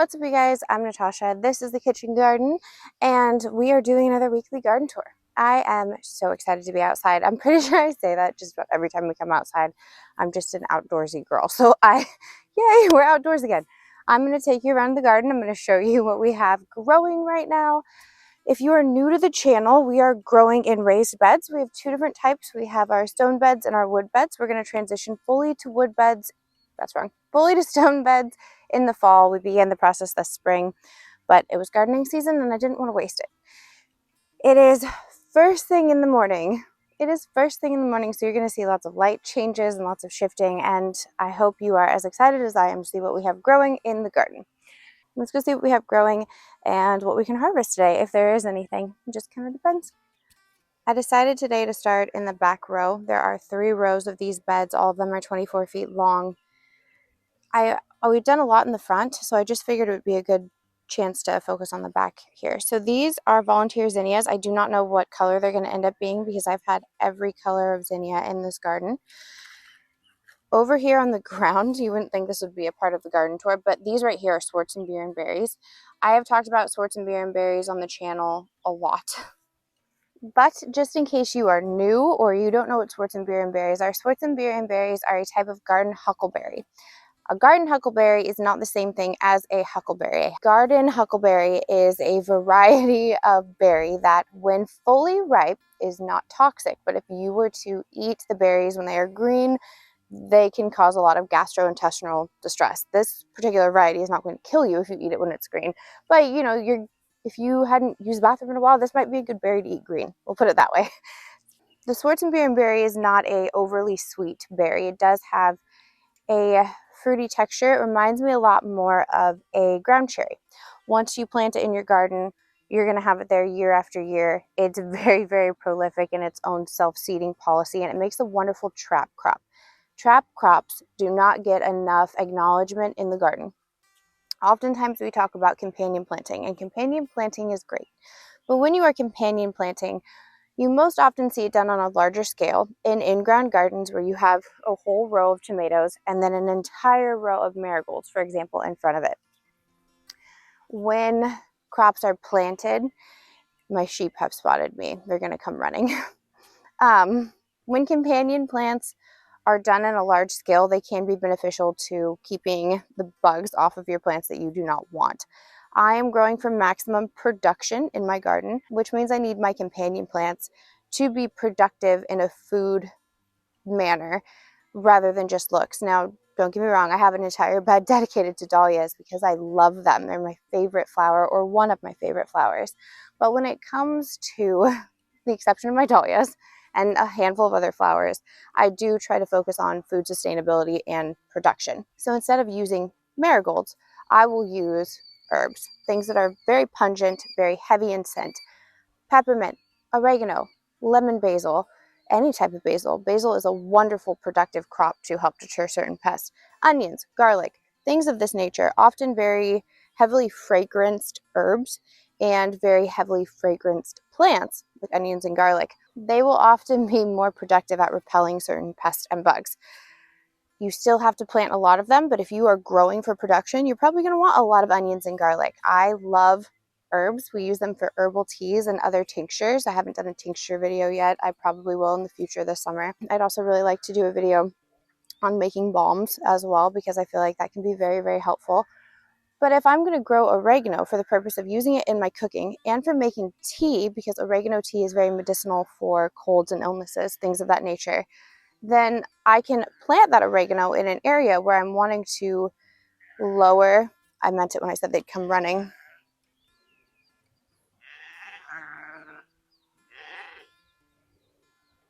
What's up, you guys? I'm Natasha. This is the kitchen garden, and we are doing another weekly garden tour. I am so excited to be outside. I'm pretty sure I say that just about every time we come outside. I'm just an outdoorsy girl. Yay, we're outdoors again. I'm going to take you around the garden. I'm going to show you what we have growing right now. If you are new to the channel, we are growing in raised beds. We have two different types. We have our stone beds and our wood beds. We're going to transition fully to wood beds. That's wrong. Fully to stone beds in the fall. We began the process this spring, but it was gardening season and I didn't want to waste it. It is first thing in the morning. So you're going to see lots of light changes and lots of shifting, and I hope you are as excited as I am to see what we have growing in the garden. Let's go see what we have growing and what we can harvest today, if there is anything. It just kind of depends. I decided today to start in the back row. There are 3 rows of these beds. All of them are 24 feet long. We've done a lot in the front, so I just figured it would be a good chance to focus on the back here. So these are volunteer zinnias. I do not know what color they're going to end up being because I've had every color of zinnia in this garden. Over here on the ground, you wouldn't think this would be a part of the garden tour, but these right here are Schwarzenbeeren berries. I have talked about Schwarzenbeeren berries on the channel a lot. But just in case you are new or you don't know what Schwarzenbeeren berries are, Schwarzenbeeren berries are a type of garden huckleberry. A garden huckleberry is not the same thing as a huckleberry. A garden huckleberry is a variety of berry that, when fully ripe, is not toxic. But if you were to eat the berries when they are green, they can cause a lot of gastrointestinal distress. This particular variety is not going to kill you if you eat it when it's green. But, you know, if you hadn't used the bathroom in a while, this might be a good berry to eat green. We'll put it that way. The Schwarzenbeeren berry is not a overly sweet berry. It does have a fruity texture. It reminds me a lot more of a ground cherry. Once you plant it in your garden, you're going to have it there year after year. It's very, very prolific in its own self-seeding policy, and it makes a wonderful trap crop. Trap crops do not get enough acknowledgement in the garden. Oftentimes we talk about companion planting, and companion planting is great. But when you are companion planting, you most often see it done on a larger scale in in-ground gardens where you have a whole row of tomatoes and then an entire row of marigolds, for example, in front of it. When crops are planted, my sheep have spotted me. They're going to come running. When companion plants are done on a large scale, they can be beneficial to keeping the bugs off of your plants that you do not want. I am growing for maximum production in my garden, which means I need my companion plants to be productive in a food manner rather than just looks. Now, don't get me wrong, I have an entire bed dedicated to dahlias because I love them. They're my favorite flower, or one of my favorite flowers. But when it comes to the exception of my dahlias and a handful of other flowers, I do try to focus on food sustainability and production. So instead of using marigolds, I will use herbs, things that are very pungent, very heavy in scent. Peppermint, oregano, lemon basil, any type of basil. Basil is a wonderful productive crop to help deter certain pests. Onions, garlic, things of this nature, often very heavily fragranced herbs and very heavily fragranced plants, like onions and garlic. They will often be more productive at repelling certain pests and bugs. You still have to plant a lot of them, but if you are growing for production, you're probably going to want a lot of onions and garlic. I love herbs. We use them for herbal teas and other tinctures. I haven't done a tincture video yet. I probably will in the future this summer. I'd also really like to do a video on making balms as well, because I feel like that can be very, very helpful. But if I'm going to grow oregano for the purpose of using it in my cooking and for making tea, because oregano tea is very medicinal for colds and illnesses, things of that nature, then I can plant that oregano in an area where I'm wanting to lower. I meant it when I said they'd come running.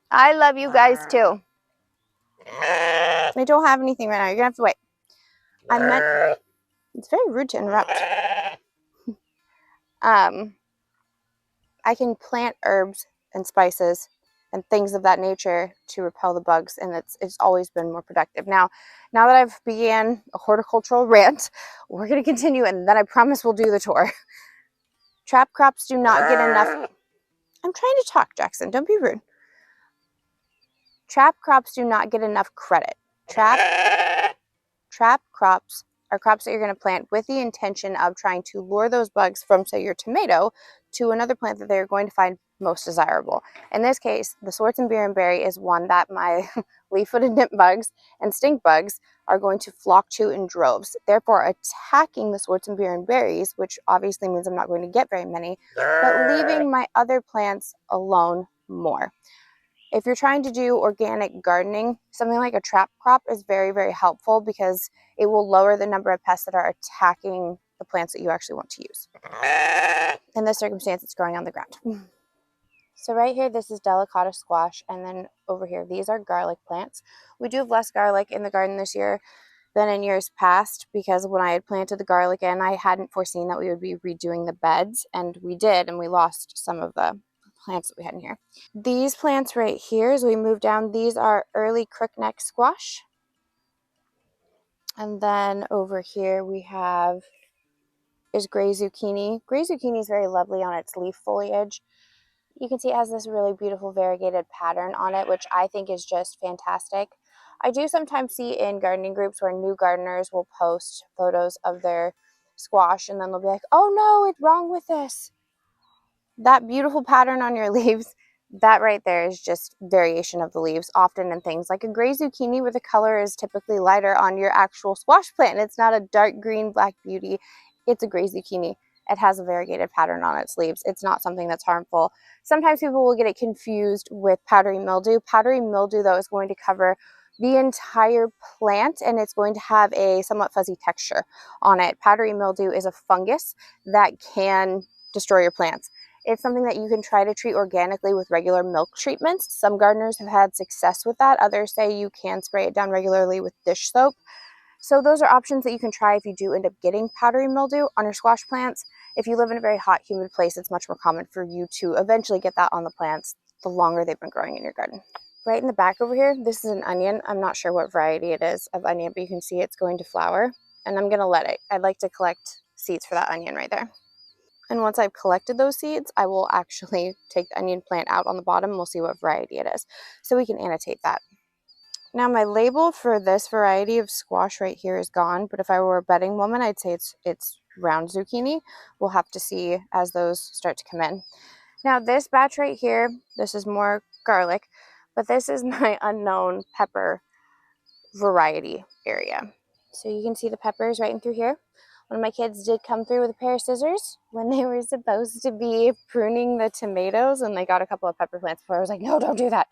I love you guys too. I don't have anything right now. You're gonna have to wait. I meant, it's very rude to interrupt. I can plant herbs and spices and things of that nature to repel the bugs, and it's always been more productive. Now that I've began a horticultural rant, we're gonna continue, and then I promise we'll do the tour. Trap crops do not get enough. I'm trying to talk, Jackson. Don't be rude. Trap crops do not get enough credit. Trap crops are crops that you're going to plant with the intention of trying to lure those bugs from, say, your tomato to another plant that they're going to find most desirable. In this case, the Swartzberry is one that my leaf-footed nip bugs and stink bugs are going to flock to in droves, therefore attacking the Swartzberries, which obviously means I'm not going to get very many, but leaving my other plants alone more. If you're trying to do organic gardening, something like a trap crop is very, very helpful because it will lower the number of pests that are attacking the plants that you actually want to use. In this circumstance, it's growing on the ground. So right here, this is delicata squash, and then over here, these are garlic plants. We do have less garlic in the garden this year than in years past because when I had planted the garlic in, I hadn't foreseen that we would be redoing the beds, and we did, and we lost some of the plants that we had in here. These plants right here, as we move down, these are early crookneck squash. And then over here we have is gray zucchini. Gray zucchini is very lovely on its leaf foliage. You can see it has this really beautiful variegated pattern on it, which I think is just fantastic. I do sometimes see in gardening groups where new gardeners will post photos of their squash and then they'll be like, oh no, it's wrong with this. That beautiful pattern on your leaves, that right there is just variation of the leaves, often in things like a gray zucchini where the color is typically lighter on your actual squash plant. It's not a dark green black beauty. It's a gray zucchini. It has a variegated pattern on its leaves. It's not something that's harmful. Sometimes people will get it confused with powdery mildew. Powdery mildew, though, is going to cover the entire plant and it's going to have a somewhat fuzzy texture on it. Powdery mildew is a fungus that can destroy your plants. It's something that you can try to treat organically with regular milk treatments. Some gardeners have had success with that. Others say you can spray it down regularly with dish soap. So those are options that you can try if you do end up getting powdery mildew on your squash plants. If you live in a very hot, humid place, it's much more common for you to eventually get that on the plants the longer they've been growing in your garden. Right in the back over here, this is an onion. I'm not sure what variety it is of onion, but you can see it's going to flower. And I'm going to let it. I'd like to collect seeds for that onion right there. And once I've collected those seeds, I will actually take the onion plant out on the bottom and we'll see what variety it is. So we can annotate that. Now my label for this variety of squash right here is gone, but if I were a bedding woman, I'd say it's round zucchini. We'll have to see as those start to come in. Now this batch right here, this is more garlic, but this is my unknown pepper variety area. So you can see the peppers right in through here. One of my kids did come through with a pair of scissors when they were supposed to be pruning the tomatoes, and they got a couple of pepper plants before. I was like, no, don't do that.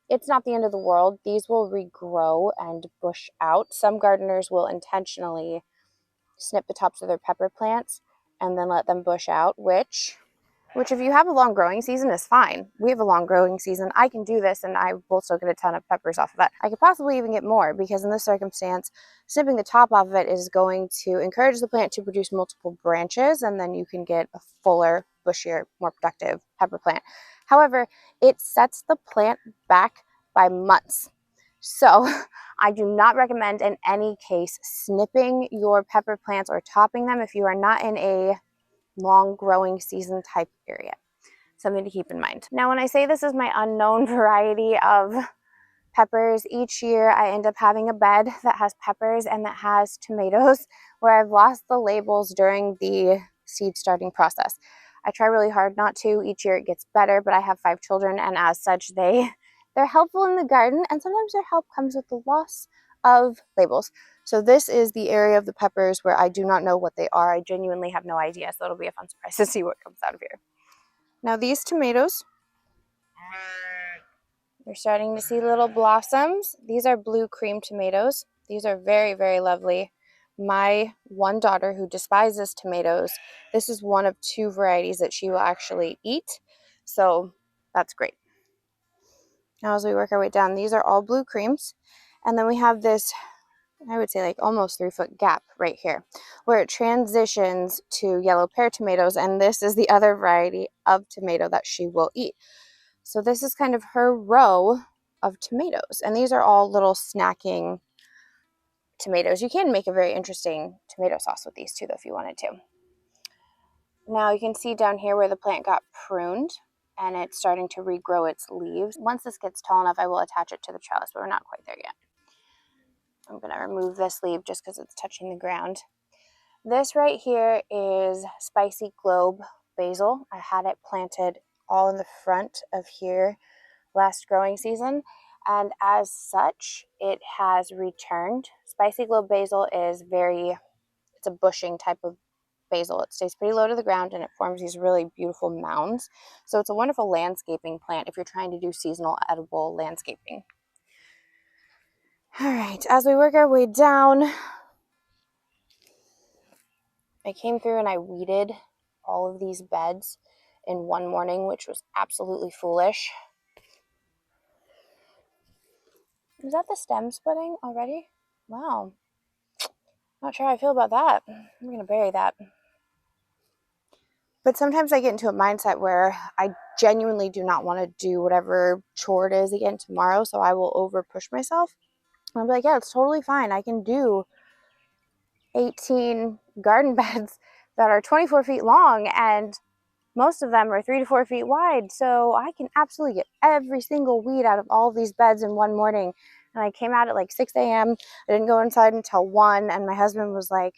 It's not the end of the world. These will regrow and bush out. Some gardeners will intentionally snip the tops of their pepper plants and then let them bush out, which if you have a long growing season is fine. We have a long growing season. I can do this and I will still get a ton of peppers off of it. I could possibly even get more because in this circumstance, snipping the top off of it is going to encourage the plant to produce multiple branches and then you can get a fuller, bushier, more productive pepper plant. However, it sets the plant back by months. So I do not recommend in any case snipping your pepper plants or topping them if you are not in a long growing season type area. Something to keep in mind. Now, when I say this is my unknown variety of peppers, each year I end up having a bed that has peppers and that has tomatoes where I've lost the labels during the seed starting process. I try really hard not to. Each year it gets better, but I have 5 children and as such they're helpful in the garden and sometimes their help comes with the loss of labels. So this is the area of the peppers where I do not know what they are. I genuinely have no idea, so it'll be a fun surprise to see what comes out of here. Now these tomatoes, you're starting to see little blossoms. These are blue cream tomatoes. These are very, very lovely. My one daughter who despises tomatoes, this is one of 2 varieties that she will actually eat. So that's great. Now as we work our way down, these are all blue creams. And then we have this, I would say like almost 3-foot gap right here where it transitions to yellow pear tomatoes. And this is the other variety of tomato that she will eat. So this is kind of her row of tomatoes. And these are all little snacking tomatoes. You can make a very interesting tomato sauce with these too, though, if you wanted to. Now you can see down here where the plant got pruned and it's starting to regrow its leaves. Once this gets tall enough, I will attach it to the trellis, but we're not quite there yet. I'm going to remove this leaf just because it's touching the ground. This right here is spicy globe basil. I had it planted all in the front of here last growing season, and as such it has returned. Spicy globe basil is it's a bushing type of basil. It stays pretty low to the ground and it forms these really beautiful mounds. So it's a wonderful landscaping plant if you're trying to do seasonal edible landscaping. All right, as we work our way down, I came through and I weeded all of these beds in one morning, which was absolutely foolish. Is that the stem splitting already? Wow. Not sure how I feel about that. I'm going to bury that. But sometimes I get into a mindset where I genuinely do not want to do whatever chore it is again tomorrow, so I will over push myself. And I'll be like, yeah, it's totally fine. I can do 18 garden beds that are 24 feet long, and most of them are 3 to 4 feet wide. So I can absolutely get every single weed out of all of these beds in one morning. And I came out at like 6 a.m. I didn't go inside until 1, and my husband was like,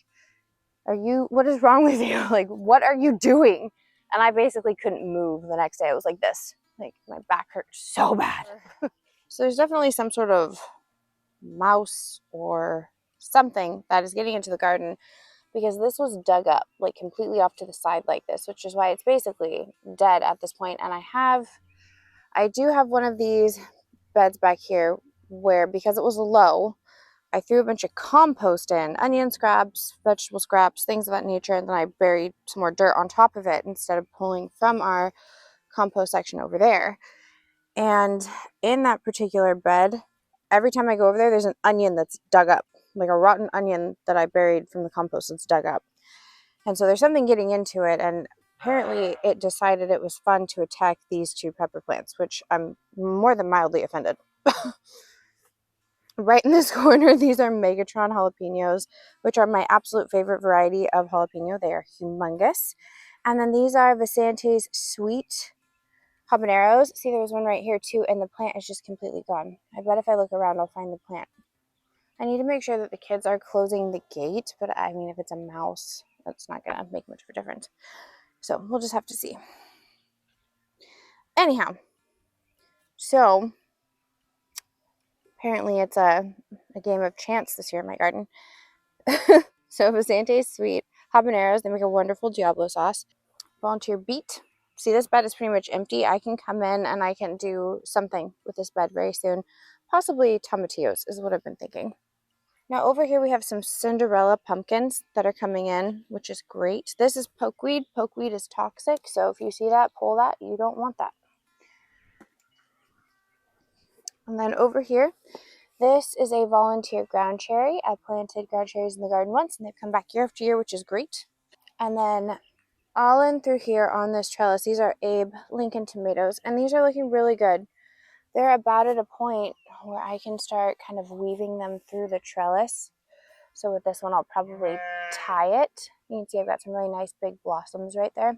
what is wrong with you? Like, what are you doing? And I basically couldn't move the next day. I was like this. Like, my back hurt so bad. So there's definitely some sort of mouse or something that is getting into the garden, because this was dug up like completely off to the side like this, which is why it's basically dead at this point. And I do have one of these beds back here where, because it was low, I threw a bunch of compost in, onion scraps, vegetable scraps, things of that nature, and then I buried some more dirt on top of it instead of pulling from our compost section over there. And in that particular bed, every time I go over there, there's an onion that's dug up, like a rotten onion that I buried from the compost that's dug up. And so there's something getting into it, and apparently it decided it was fun to attack these 2 pepper plants, which I'm more than mildly offended. Right in this corner, these are Megatron jalapenos, which are my absolute favorite variety of jalapeno. They are humongous. And then these are Visante's sweet habaneros. See, there's one right here too, and the plant is just completely gone. I bet if I look around, I'll find the plant. I need to make sure that the kids are closing the gate, but I mean, if it's a mouse, that's not going to make much of a difference. So we'll just have to see. Anyhow, so apparently it's a game of chance this year in my garden. So Visante's sweet habaneros, they make a wonderful Diablo sauce. Volunteer beet. See, this bed is pretty much empty. I can come in and I can do something with this bed very soon. Possibly tomatillos is what I've been thinking. Now over here we have some Cinderella pumpkins that are coming in, which is great. This is pokeweed. Pokeweed is toxic, so if you see that, pull that. You don't want that. And then over here, this is a volunteer ground cherry. I planted ground cherries in the garden once, and they've come back year after year, which is great. And then all in through here on this trellis, these are Abe Lincoln tomatoes, and these are looking really good. They're about at a point where I can start kind of weaving them through the trellis. So with this one, I'll probably tie it. You can see I've got some really nice big blossoms right there.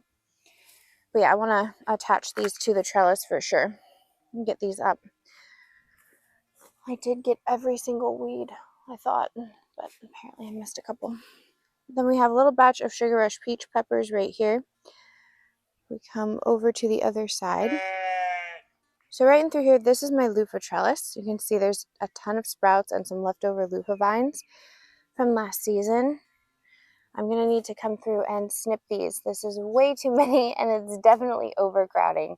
But yeah, I want to attach these to the trellis for sure and get these up. I did get every single weed, I thought, but apparently I missed a couple. Then we have a little batch of Sugar Rush peach peppers right here. We come over to the other side. So right in through here, this is my loofah trellis. You can see there's a ton of sprouts and some leftover loofah vines from last season. I'm going to need to come through and snip these. This is way too many, and it's definitely overcrowding.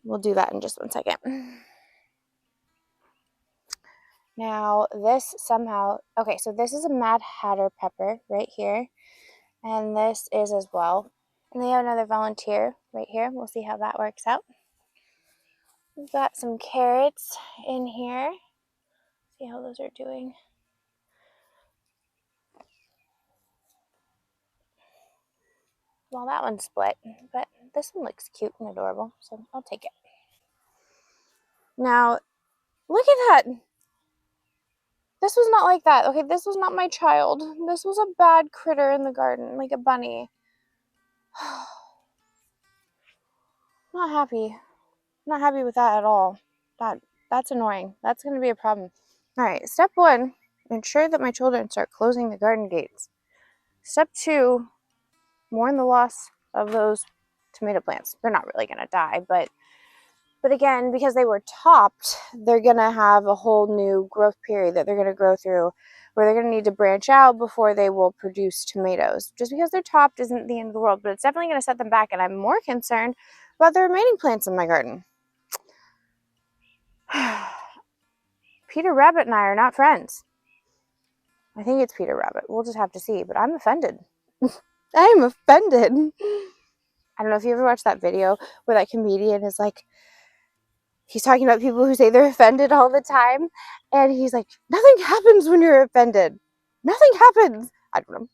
We'll do that in just one second. Now, this somehow... Okay, so this is a Mad Hatter pepper right here, and this is as well. And they have another volunteer right here. We'll see how that works out. We've got some carrots in here. See how those are doing. Well, that one's split, but this one looks cute and adorable, so I'll take it. Now, look at that. This was not like that. Okay, this was not my child. This was a bad critter in the garden, like a bunny. Not happy. Not happy with that at all. That's annoying. That's going to be a problem. All right, step one ensure that my children start closing the garden gates. Step 2, mourn the loss of those tomato plants. They're not really going to die, but again, because they were topped, they're going to have a whole new growth period that they're going to grow through, where they're going to need to branch out before they will produce tomatoes. Just because they're topped isn't the end of the world, but it's definitely going to set them back, and I'm more concerned about the remaining plants in my garden. Peter Rabbit and I are not friends. I think it's Peter Rabbit. We'll just have to see, but I'm offended. I am offended. I don't know if you ever watched that video where that comedian is like, he's talking about people who say they're offended all the time, and he's like, nothing happens when you're offended. Nothing happens. I don't know.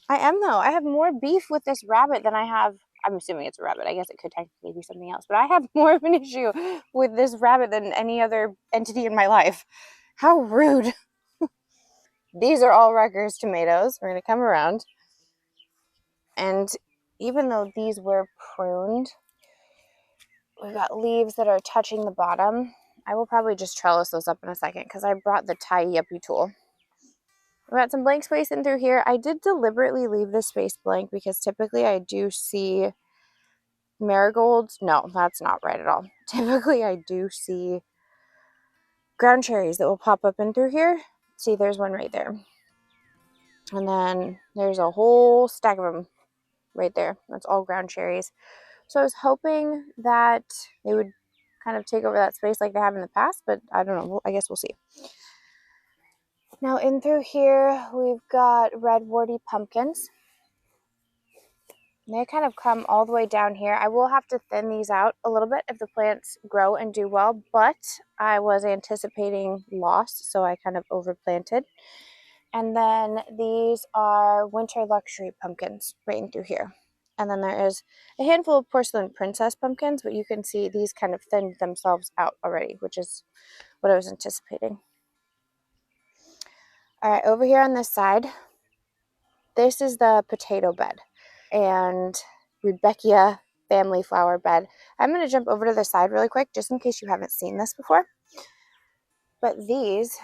I am, though. I have more beef with this rabbit than I have. I'm assuming it's a rabbit. I guess it could technically be something else, but I have more of an issue with this rabbit than any other entity in my life. How rude. These are all Rutgers tomatoes. We're going to come around. And even though these were pruned, we've got leaves that are touching the bottom. I will probably just trellis those up in a second because I brought the tie-yuppie tool. We've got some blank space in through here. I did deliberately leave this space blank because typically I do see marigolds. No, that's not right at all. Typically I do see ground cherries that will pop up in through here. See, there's one right there. And then there's a whole stack of them right there. That's all ground cherries. So I was hoping that they would kind of take over that space like they have in the past, but I don't know. I guess we'll see. Now in through here, we've got red warty pumpkins. They kind of come all the way down here. I will have to thin these out a little bit if the plants grow and do well, but I was anticipating loss, so I kind of overplanted. And then these are winter luxury pumpkins right in through here. And then there is a handful of porcelain princess pumpkins, but you can see these kind of thinned themselves out already, which is what I was anticipating. All right, over here on this side, this is the potato bed and Rudbeckia family flower bed. I'm going to jump over to the side really quick just in case you haven't seen this before. But these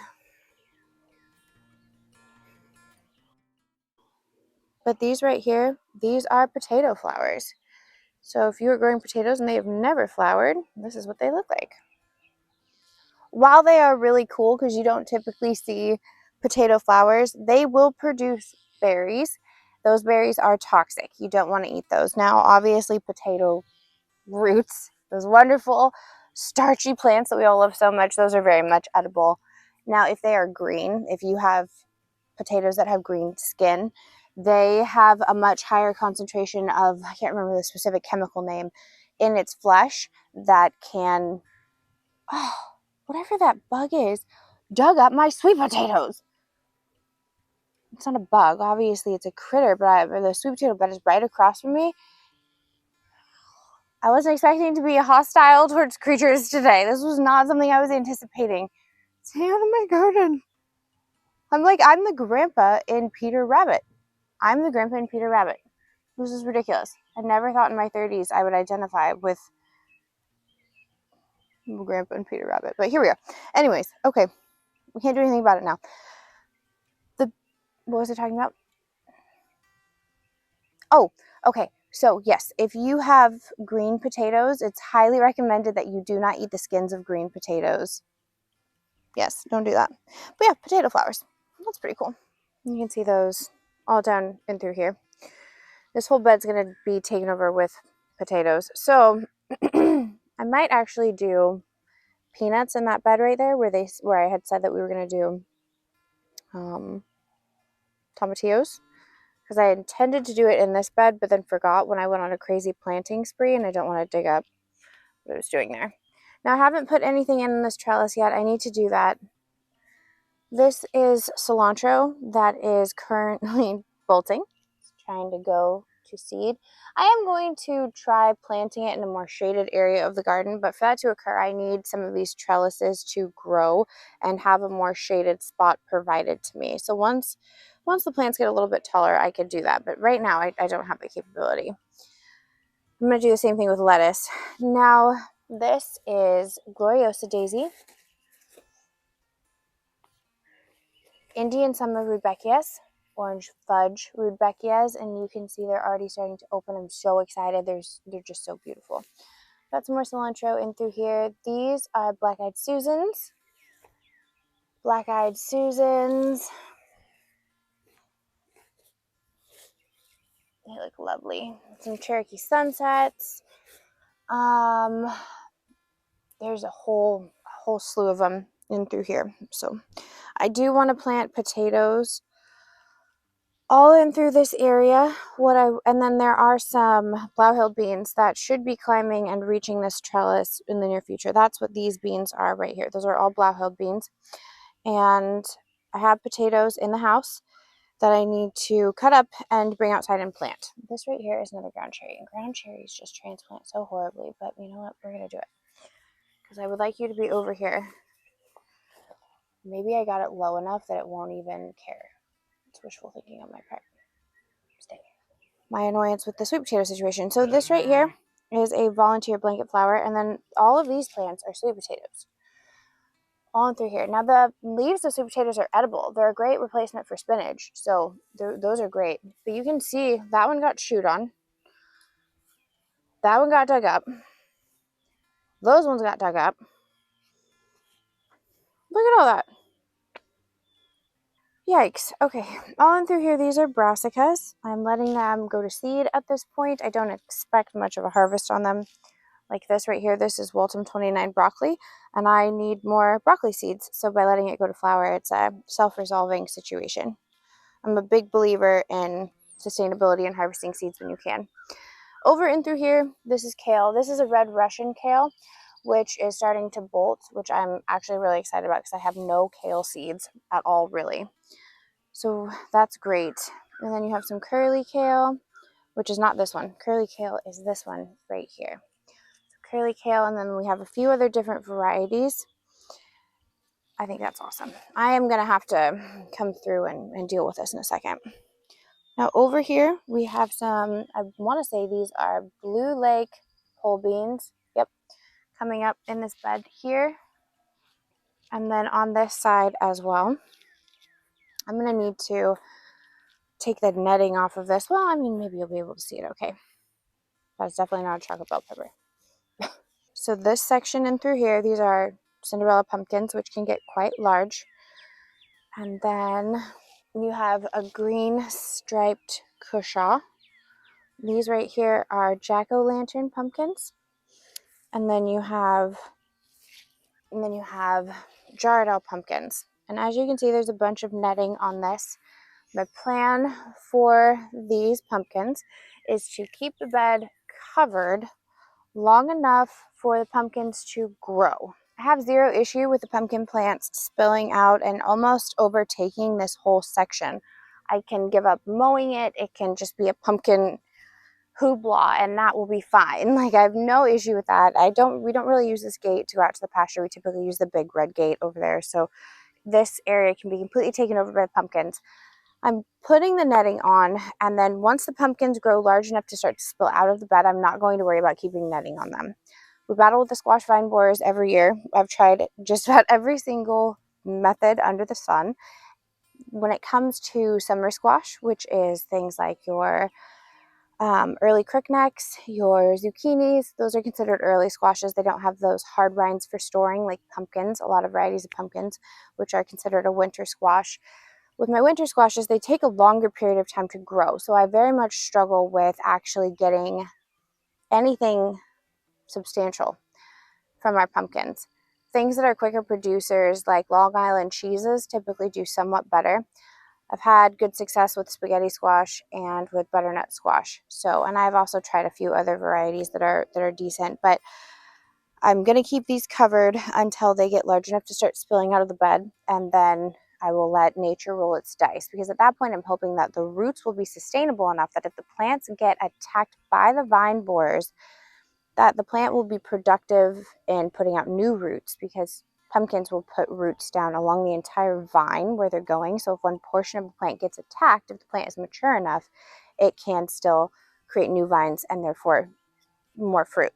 right here, these are potato flowers. So if you are growing potatoes and they have never flowered, this is what they look like. While they are really cool because you don't typically see potato flowers, they will produce berries. Those berries are toxic. You don't want to eat those. Now, obviously, potato roots, those wonderful starchy plants that we all love so much, those are very much edible. Now, if they are green, if you have potatoes that have green skin, they have a much higher concentration of, I can't remember the specific chemical name, in its flesh that can, whatever that bug is, dug up my sweet potatoes. It's not a bug, obviously it's a critter, but the sweet potato bed is right across from me. I wasn't expecting to be hostile towards creatures today. This was not something I was anticipating. Stay out of my garden. I'm the grandpa in Peter Rabbit. I'm the grandpa in Peter Rabbit. This is ridiculous. I never thought in my 30s I would identify with grandpa and Peter Rabbit. But here we are. Anyways, okay. We can't do anything about it now. What was I talking about? Oh, okay. So yes, if you have green potatoes, it's highly recommended that you do not eat the skins of green potatoes. Yes, don't do that. But yeah, potato flowers. That's pretty cool. You can see those all down and through here. This whole bed's going to be taken over with potatoes. So I might actually do peanuts in that bed right there where I had said that we were going to do tomatillos, because I intended to do it in this bed, but then forgot when I went on a crazy planting spree, and I don't want to dig up what I was doing there. Now, I haven't put anything in this trellis yet. I need to do that. This is cilantro that is currently bolting. It's trying to go to seed. I am going to try planting it in a more shaded area of the garden, but for that to occur, I need some of these trellises to grow and have a more shaded spot provided to me. So once the plants get a little bit taller, I could do that, but right now I don't have the capability. I'm going to do the same thing with lettuce. Now, this is Gloriosa Daisy. Indian summer rudbeckias, orange fudge rudbeckias, and you can see they're already starting to open. I'm so excited. They're just so beautiful. Got some more cilantro in through here. These are black-eyed Susans. Black-eyed Susans. They look lovely. Some Cherokee Sunsets. There's a whole slew of them in through here. So I do want to plant potatoes all in through this area. And then there are some Blauhill beans that should be climbing and reaching this trellis in the near future. That's what these beans are right here. Those are all Blauhill beans. And I have potatoes in the house that I need to cut up and bring outside and plant. This right here is another ground cherry, and ground cherries just transplant so horribly, but you know what? We're going to do it because I would like you to be over here. Maybe I got it low enough that it won't even care. It's wishful thinking on my part. Stay. My annoyance with the sweet potato situation. So this right here is a volunteer blanket flower, and then all of these plants are sweet potatoes. All in through here. Now the leaves of sweet potatoes are edible. They're a great replacement for spinach, so those are great. But you can see that one got chewed on. That one got dug up. Those ones got dug up. Look at all that. Yikes. Okay, all in through here, these are Brassicas. I'm letting them go to seed at this point. I don't expect much of a harvest on them. Like this right here, this is Waltham 29 broccoli, and I need more broccoli seeds. So by letting it go to flower, it's a self-resolving situation. I'm a big believer in sustainability and harvesting seeds when you can. Over in through here, this is kale. This is a red Russian kale, which is starting to bolt, which I'm actually really excited about because I have no kale seeds at all, really. So that's great. And then you have some curly kale, which is not this one. Curly kale is this one right here. So curly kale, and then we have a few other different varieties. I think that's awesome. I am going to have to come through and deal with this in a second. Now over here, we have some, I want to say these are Blue Lake pole beans. Yep, coming up in this bed here. And then on this side as well, I'm going to need to take the netting off of this. Well, I mean, maybe you'll be able to see it okay. That's definitely not a chocolate bell pepper. So this section in through here, these are Cinderella pumpkins, which can get quite large. And then you have a green striped cushaw. These right here are jack-o'-lantern pumpkins. And then you have Jarrahdale pumpkins. And as you can see, there's a bunch of netting on this. My plan for these pumpkins is to keep the bed covered long enough for the pumpkins to grow. I have zero issue with the pumpkin plants spilling out and almost overtaking this whole section. I can give up mowing it. It can just be a pumpkin hoopla, and that will be fine. Like, I have no issue with that. We don't really use this gate to go out to the pasture. We typically use the big red gate over there. So this area can be completely taken over by the pumpkins. I'm putting the netting on, and then once the pumpkins grow large enough to start to spill out of the bed, I'm not going to worry about keeping netting on them. We battle with the squash vine borers every year. I've tried just about every single method under the sun. When it comes to summer squash, which is things like your early crooknecks, your zucchinis, those are considered early squashes. They don't have those hard rinds for storing like pumpkins, a lot of varieties of pumpkins, which are considered a winter squash. With my winter squashes, they take a longer period of time to grow, so I very much struggle with actually getting anything substantial from our pumpkins. Things that are quicker producers like Long Island cheeses typically do somewhat better. I've had good success with spaghetti squash and with butternut squash. And I've also tried a few other varieties that are decent, but I'm going to keep these covered until they get large enough to start spilling out of the bed, and then I will let nature roll its dice, because at that point I'm hoping that the roots will be sustainable enough that if the plants get attacked by the vine borers, that the plant will be productive in putting out new roots, because pumpkins will put roots down along the entire vine where they're going. So if one portion of the plant gets attacked, if the plant is mature enough, it can still create new vines and therefore more fruit.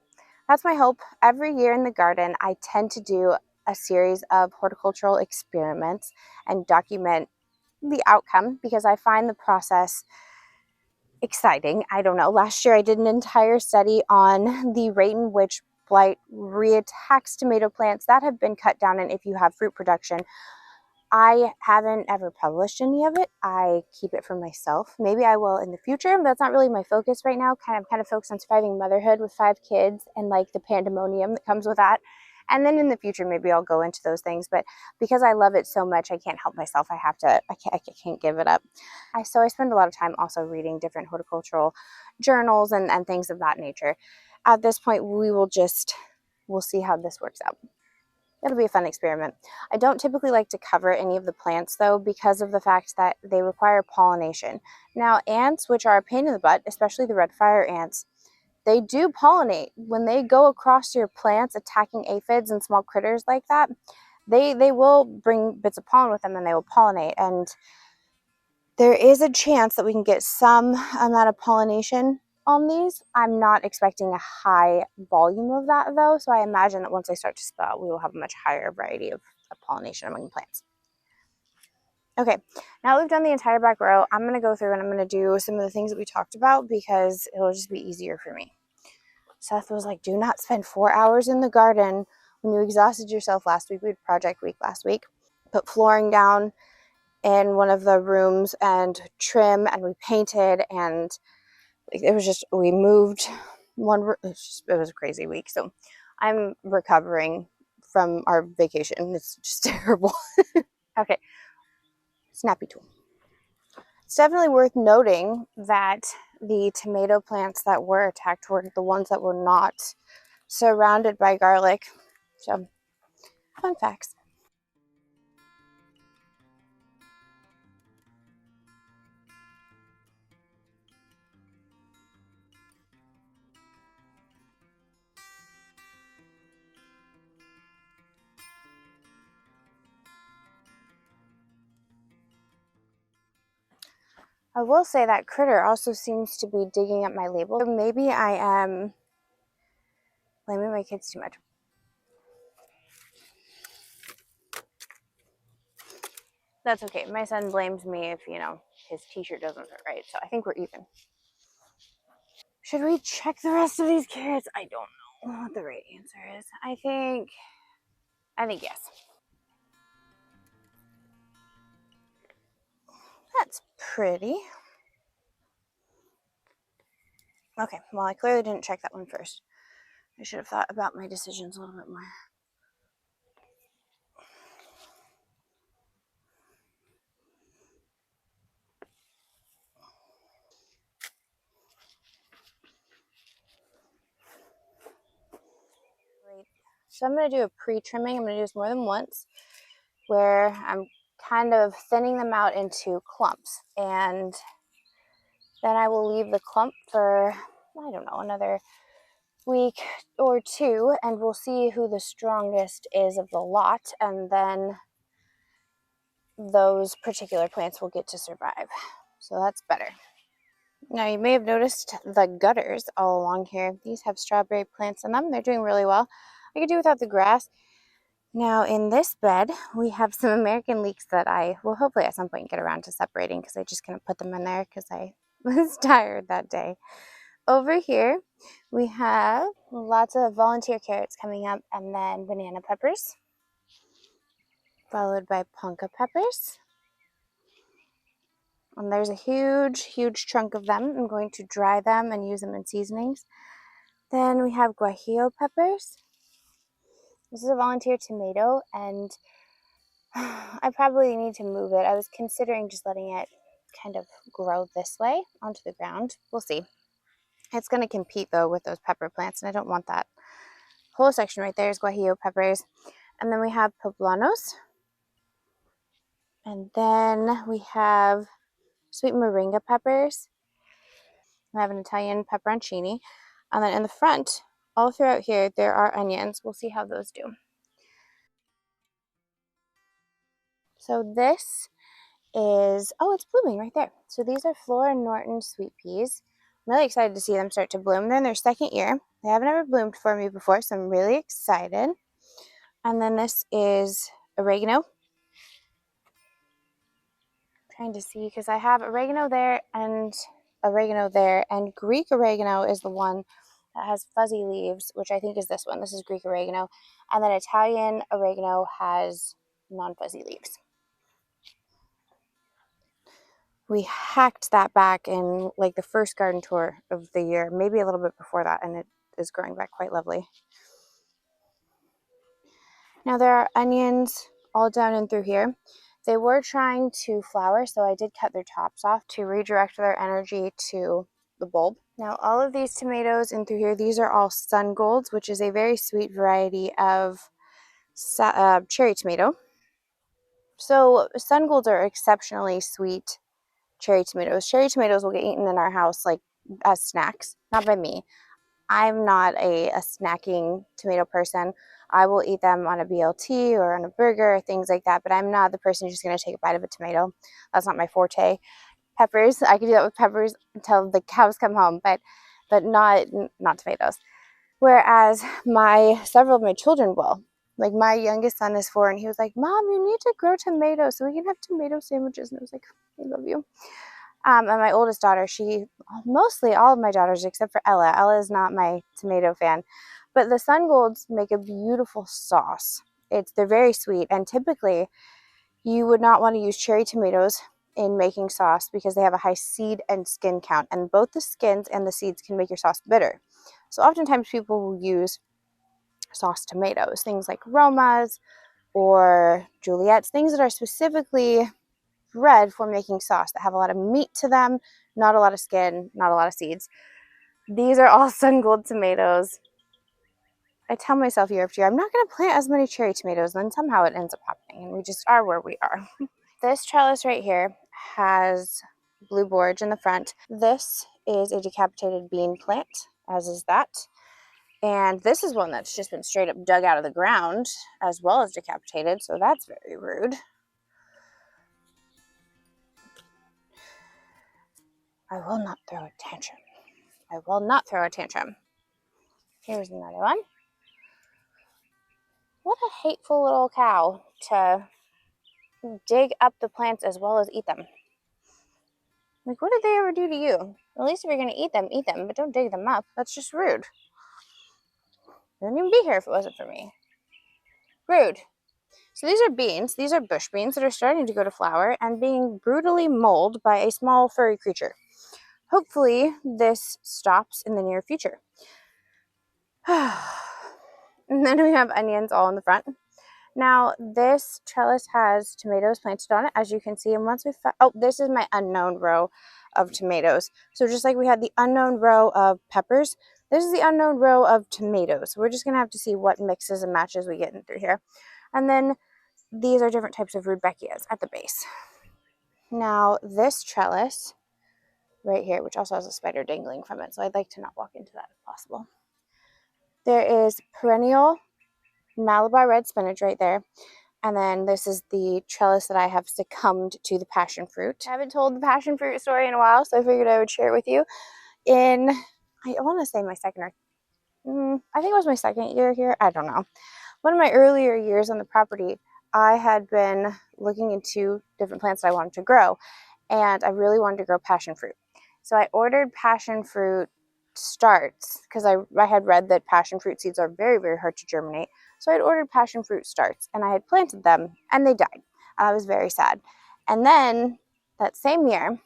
That's my hope. Every year in the garden, I tend to do a series of horticultural experiments and document the outcome because I find the process exciting. I don't know. Last year I did an entire study on the rate in which blight reattacks tomato plants that have been cut down and if you have fruit production. I haven't ever published any of it. I keep it for myself. Maybe I will in the future. That's not really my focus right now. I'm kind of focused on surviving motherhood with 5 kids and like the pandemonium that comes with that. And then in the future, maybe I'll go into those things. But because I love it so much, I can't help myself. I can't give it up. So I spend a lot of time also reading different horticultural journals and things of that nature. At this point, we'll see how this works out. It'll be a fun experiment. I don't typically like to cover any of the plants though because of the fact that they require pollination. Now ants, which are a pain in the butt, especially the red fire ants, they do pollinate. When they go across your plants attacking aphids and small critters like that, they will bring bits of pollen with them and they will pollinate. And there is a chance that we can get some amount of pollination on these. I'm not expecting a high volume of that though, so I imagine that once they start to sprout, we will have a much higher variety of pollination among the plants. Okay, now that we've done the entire back row, I'm going to go through and I'm going to do some of the things that we talked about because it'll just be easier for me. Seth was like, do not spend 4 hours in the garden when you exhausted yourself last week. We had project week last week. Put flooring down in one of the rooms and trim, and we painted, and it was just, we moved one, it was a crazy week. So I'm recovering from our vacation. It's just terrible. Okay, snappy tool. It's definitely worth noting that the tomato plants that were attacked were the ones that were not surrounded by garlic. So, fun facts. I will say that critter also seems to be digging up my label. Maybe I am blaming my kids too much. That's okay. My son blames me if, his t-shirt doesn't fit right. So I think we're even. Should we check the rest of these carrots? I don't know what the right answer is. I think yes. That's pretty. Okay, well, I clearly didn't check that one first. I should have thought about my decisions a little bit more. Great. So I'm going to do a pre-trimming. I'm going to do this more than once, where I'm kind of thinning them out into clumps. And then I will leave the clump for, I don't know, another week or two, and we'll see who the strongest is of the lot, and then those particular plants will get to survive. So that's better. Now you may have noticed the gutters all along here. These have strawberry plants in them. They're doing really well. I could do without the grass. Now in this bed, we have some American leeks that I will hopefully at some point get around to separating because I just couldn't put them in there because I was tired that day. Over here, we have lots of volunteer carrots coming up and then banana peppers, followed by ponca peppers. And there's a huge, huge chunk of them. I'm going to dry them and use them in seasonings. Then we have guajillo peppers. This is a volunteer tomato, and I probably need to move it. I was considering just letting it kind of grow this way onto the ground. We'll see. It's going to compete, though, with those pepper plants, and I don't want that. Whole section right there is guajillo peppers. And then we have poblanos. And then we have sweet moringa peppers. I have an Italian pepperoncini. And then in the front, all throughout here, there are onions. We'll see how those do. So this is, oh, it's blooming right there. So these are Flora Norton sweet peas. I'm really excited to see them start to bloom. They're in their second year. They haven't ever bloomed for me before, so I'm really excited. And then this is oregano. trying to see because I have oregano there and oregano there, and Greek oregano is the one that has fuzzy leaves, which I think is this one. This is Greek oregano, and then Italian oregano has non-fuzzy leaves. We hacked that back in like the first garden tour of the year, maybe a little bit before that, and it is growing back quite lovely. Now there are onions all down and through here. They were trying to flower, so I did cut their tops off to redirect their energy to the bulb. Now all of these tomatoes in through here, these are all sun golds, which is a very sweet variety of cherry tomato. So sun golds are exceptionally sweet cherry tomatoes. Cherry tomatoes will get eaten in our house like as snacks, not by me. I'm not a snacking tomato person. I will eat them on a BLT or on a burger, things like that, but I'm not the person who's just going to take a bite of a tomato. That's not my forte. Peppers, I can do that with peppers until the cows come home, but not tomatoes. Whereas several of my children will. Like my youngest son is 4, and he was like, "Mom, you need to grow tomatoes so we can have tomato sandwiches." And I was like, "I love you." And my oldest daughter, mostly all of my daughters except for Ella. Ella is not my tomato fan. But the sun golds make a beautiful sauce. They're very sweet, and typically you would not want to use cherry tomatoes in making sauce because they have a high seed and skin count, and both the skins and the seeds can make your sauce bitter. So oftentimes people will use sauce tomatoes, things like Romas or Juliet's, things that are specifically bred for making sauce that have a lot of meat to them, not a lot of skin, not a lot of seeds. These are all sun gold tomatoes. I tell myself year after year, I'm not going to plant as many cherry tomatoes, and then somehow it ends up happening, and we just are where we are. This trellis right here has blue borage in the front. This is a decapitated bean plant, as is that. And this is one that's just been straight up dug out of the ground, as well as decapitated, so that's very rude. I will not throw a tantrum. I will not throw a tantrum. Here's another one. What a hateful little cow to dig up the plants as well as eat them. Like, what did they ever do to you? At least if you're going to eat them, but don't dig them up. That's just rude. I wouldn't even be here if it wasn't for me. Rude. So these are beans. These are bush beans that are starting to go to flower and being brutally mauled by a small furry creature. Hopefully this stops in the near future. And then we have onions all in the front. Now this trellis has tomatoes planted on it, as you can see. And once this is my unknown row of tomatoes. So just like we had the unknown row of peppers, this is the unknown row of tomatoes. We're just gonna have to see what mixes and matches we get in through here. And then these are different types of rudbeckias at the base. Now this trellis right here, which also has a spider dangling from it, so I'd like to not walk into that if possible. There is perennial Malabar red spinach right there. And then this is the trellis that I have succumbed to the passion fruit. I haven't told the passion fruit story in a while, so I figured I would share it with you. I want to say my second I think it was my second year here. I don't know. One of my earlier years on the property, I had been looking into different plants that I wanted to grow, and I really wanted to grow passion fruit. So I ordered passion fruit starts because I had read that passion fruit seeds are very, very hard to germinate. So I had ordered passion fruit starts, and I had planted them, and they died. I was very sad. And then that same year,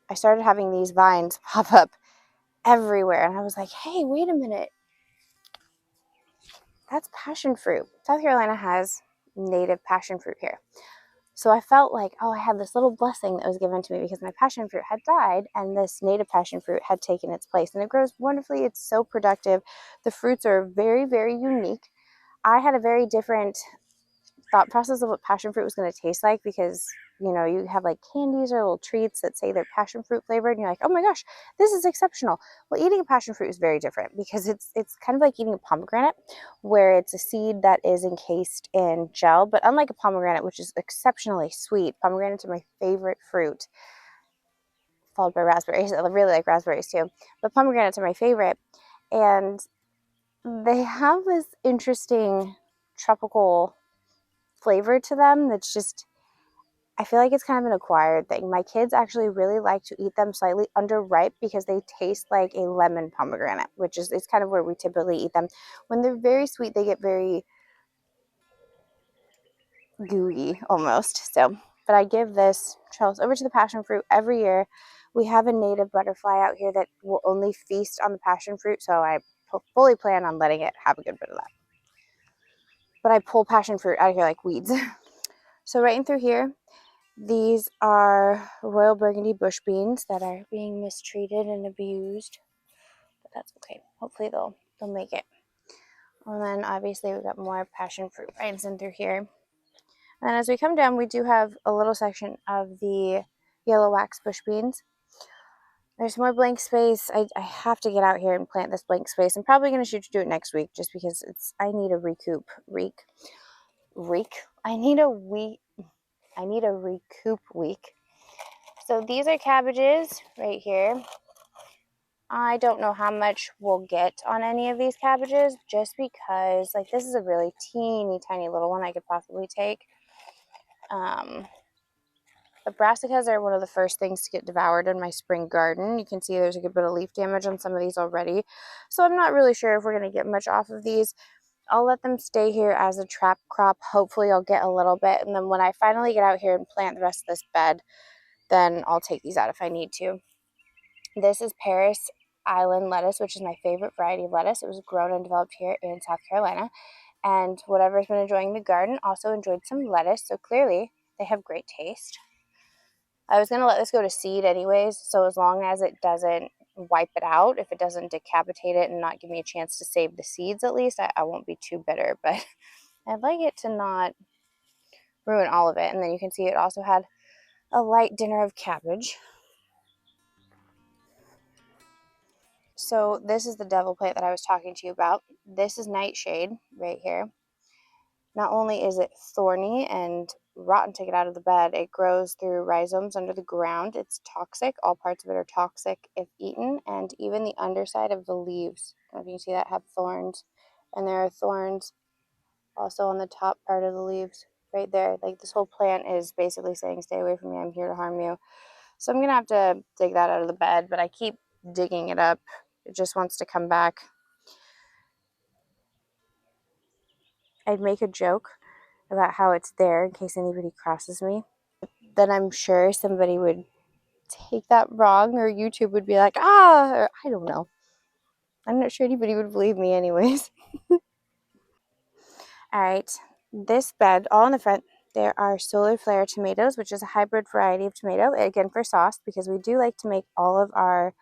I started having these vines pop up everywhere, and I was like, hey, wait a minute. That's passion fruit. South Carolina has native passion fruit here. So I felt like, oh, I had this little blessing that was given to me because my passion fruit had died and this native passion fruit had taken its place. And it grows wonderfully. It's so productive. The fruits are very, very unique. I had a very different thought process of what passion fruit was going to taste like because, you know, you have like candies or little treats that say they're passion fruit flavored and you're like, oh my gosh, this is exceptional. Well, eating a passion fruit is very different because it's kind of like eating a pomegranate where it's a seed that is encased in gel, but unlike a pomegranate, which is exceptionally sweet, pomegranates are my favorite fruit, followed by raspberries. I really like raspberries too, but pomegranates are my favorite, and they have this interesting tropical flavor to them that's just, I feel like it's kind of an acquired thing. My kids actually really like to eat them slightly underripe because they taste like a lemon pomegranate, which is it's kind of where we typically eat them. When they're very sweet, they get very gooey almost. So, but I give this trellis over to the passion fruit every year. We have a native butterfly out here that will only feast on the passion fruit, so I fully plan on letting it have a good bit of that. But I pull passion fruit out of here like weeds. So right in through here, these are royal burgundy bush beans that are being mistreated and abused, but that's okay. Hopefully they'll make it. And then obviously we've got more passion fruit vines in through here. And as we come down, we do have a little section of the yellow wax bush beans. There's more blank space. I have to get out here and plant this blank space. I'm probably going to shoot to do it next week just because I need a recoup week. I need a recoup week. So these are cabbages right here. I don't know how much we'll get on any of these cabbages just because like this is a really teeny tiny little one I could possibly take. The brassicas are one of the first things to get devoured in my spring garden. You can see there's a good bit of leaf damage on some of these already. So I'm not really sure if we're going to get much off of these. I'll let them stay here as a trap crop. Hopefully I'll get a little bit. And then when I finally get out here and plant the rest of this bed, then I'll take these out if I need to. This is Paris Island lettuce, which is my favorite variety of lettuce. It was grown and developed here in South Carolina. And whatever's been enjoying the garden also enjoyed some lettuce. So clearly they have great taste. I was going to let this go to seed anyways, so as long as it doesn't wipe it out, if it doesn't decapitate it and not give me a chance to save the seeds at least, I won't be too bitter, but I'd like it to not ruin all of it. And then you can see it also had a light dinner of cabbage. So this is the devil plant that I was talking to you about. This is nightshade right here. Not only is it thorny and rotten to get out of the bed, it grows through rhizomes under the ground. It's toxic. All parts of it are toxic if eaten, and even the underside of the leaves, I don't know if you can see that, have thorns. And there are thorns also on the top part of the leaves right there. Like this whole plant is basically saying, stay away from me, I'm here to harm you. So I'm going to have to dig that out of the bed, but I keep digging it up. It just wants to come back. I'd make a joke about how it's there in case anybody crosses me. Then I'm sure somebody would take that wrong, or YouTube would be like, or I don't know. I'm not sure anybody would believe me anyways. All right, this bed, all in the front, there are solar flare tomatoes, which is a hybrid variety of tomato, again for sauce, because we do like to make all of our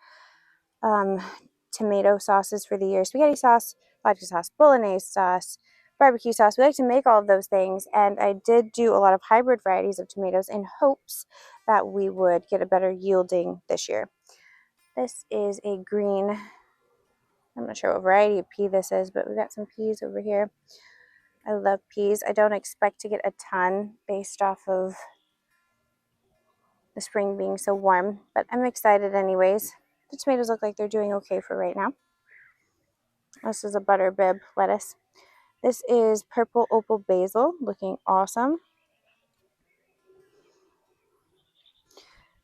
tomato sauces for the year. Spaghetti sauce, vodka sauce, bolognese sauce, barbecue sauce. We like to make all of those things, and I did do a lot of hybrid varieties of tomatoes in hopes that we would get a better yielding this year. This is a green, I'm not sure what variety of pea this is, but we've got some peas over here. I love peas. I don't expect to get a ton based off of the spring being so warm, but I'm excited anyways. The tomatoes look like they're doing okay for right now. This is a butter bib lettuce. This is purple opal basil, looking awesome.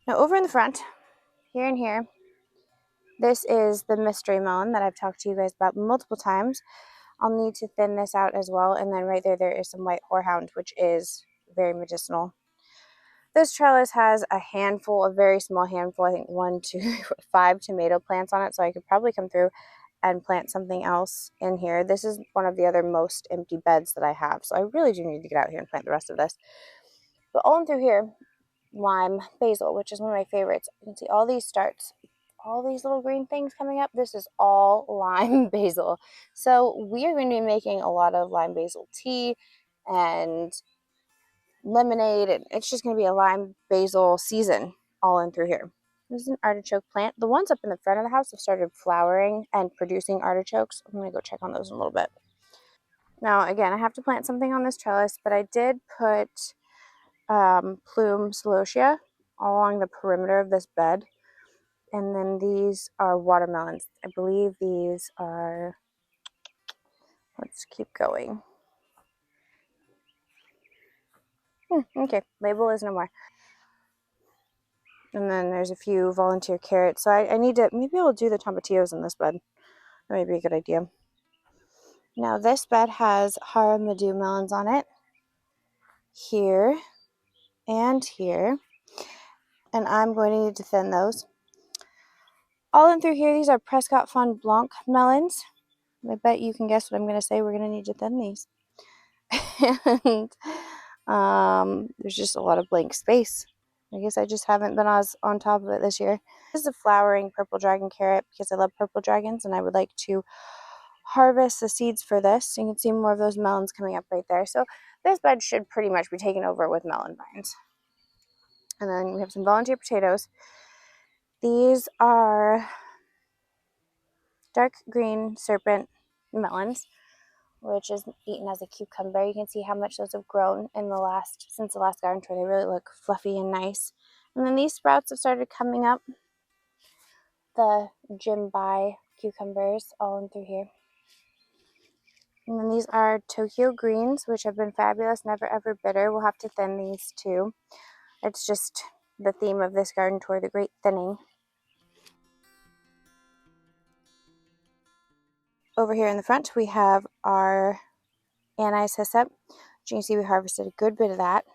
Now over in the front, here and here, this is the mystery melon that I've talked to you guys about multiple times. I'll need to thin this out as well. And then right there, there is some white horehound, which is very medicinal. This trellis has a handful, a very small handful, I think 1, 2, 5 tomato plants on it. So I could probably come through and plant something else in here. This is one of the other most empty beds that I have. So I really do need to get out here and plant the rest of this. But all in through here, lime basil, which is one of my favorites. You can see all these starts, all these little green things coming up. This is all lime basil. So we are going to be making a lot of lime basil tea and lemonade, and it's just going to be a lime basil season all in through here. This is an artichoke plant. The ones up in the front of the house have started flowering and producing artichokes. I'm going to go check on those in a little bit. Now, again, I have to plant something on this trellis, but I did put plume celosia all along the perimeter of this bed. And then these are watermelons. I believe these are, let's keep going. Okay, label is no more. And then there's a few volunteer carrots. So I need to, maybe I'll do the tomatillos in this bed. That might be a good idea. Now this bed has Haramadu melons on it. Here and here. And I'm going to need to thin those. All in through here, these are Prescott Fond Blanc melons. I bet you can guess what I'm going to say. We're going to need to thin these. And there's just a lot of blank space. I guess I just haven't been as on top of it this year. This is a flowering purple dragon carrot because I love purple dragons and I would like to harvest the seeds for this. You can see more of those melons coming up right there. So this bed should pretty much be taken over with melon vines. And then we have some volunteer potatoes. These are dark green serpent melons, which is eaten as a cucumber. You can see how much those have grown in since the last garden tour. They really look fluffy and nice. And then these sprouts have started coming up. The Jimbai cucumbers all in through here. And then these are Tokyo greens, which have been fabulous, never ever bitter. We'll have to thin these too. It's just the theme of this garden tour, the great thinning. Over here in the front, we have our anise hyssop. As you can see, we harvested a good bit of that.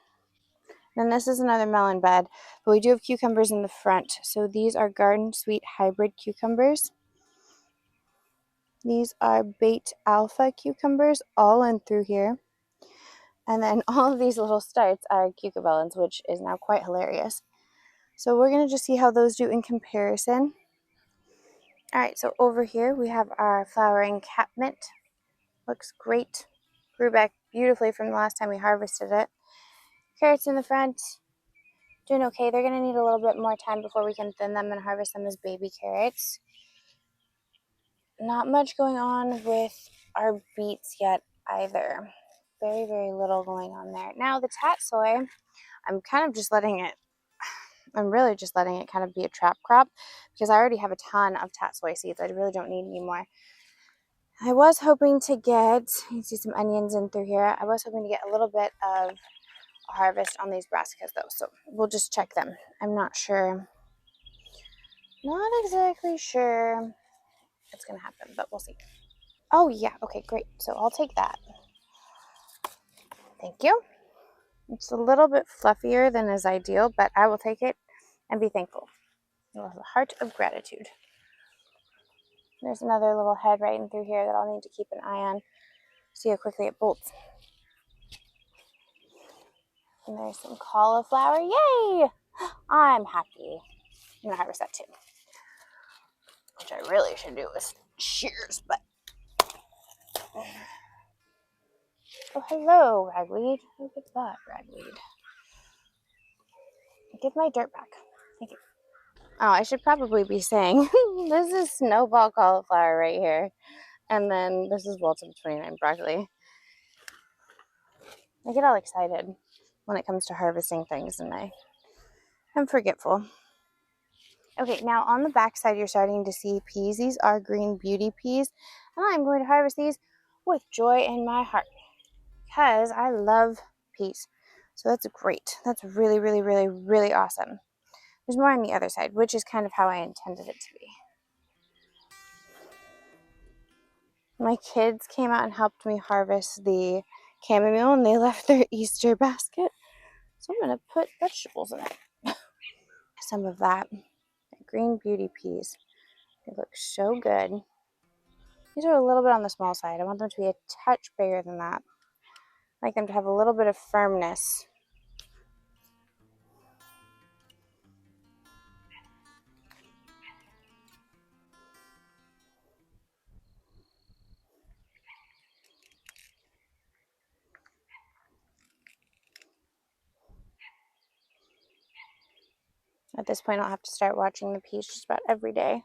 And this is another melon bed, but we do have cucumbers in the front. So these are Garden Sweet hybrid cucumbers. These are Bait Alpha cucumbers, all in through here. And then all of these little starts are cucamelons, which is now quite hilarious. So we're going to just see how those do in comparison. All right, so over here we have our flowering catmint. Looks great. Grew back beautifully from the last time we harvested it. Carrots in the front, doing okay. They're going to need a little bit more time before we can thin them and harvest them as baby carrots. Not much going on with our beets yet either. Very, very little going on there. Now the tatsoi, I'm really just letting it kind of be a trap crop because I already have a ton of tatsoi seeds. I really don't need any more. I was hoping to get, you can see some onions in through here. I was hoping to get a little bit of a harvest on these brassicas though, so we'll just check them. I'm not sure, not exactly sure it's gonna happen, but we'll see. Oh yeah, okay, great. So I'll take that. Thank you. It's a little bit fluffier than is ideal, but I will take it and be thankful. With a heart of gratitude. There's another little head right in through here that I'll need to keep an eye on. See how quickly it bolts. And there's some cauliflower. Yay! I'm happy. I'm gonna harvest that too. Which I really should do with shears, but. Oh, hello, ragweed. Look at that, ragweed. Give my dirt back. Thank you. Oh, I should probably be saying this is snowball cauliflower right here. And then this is Walton 29 broccoli. I get all excited when it comes to harvesting things and I'm forgetful. Okay, now on the back side you're starting to see peas. These are green beauty peas. And I'm going to harvest these with joy in my heart because I love peas. So that's great. That's really, really, really, really awesome. There's more on the other side, which is kind of how I intended it to be. My kids came out and helped me harvest the chamomile and they left their Easter basket. So I'm going to put vegetables in it. Some of that. Green beauty peas. They look so good. These are a little bit on the small side. I want them to be a touch bigger than that. I like them to have a little bit of firmness. At this point, I'll have to start watching the peas just about every day.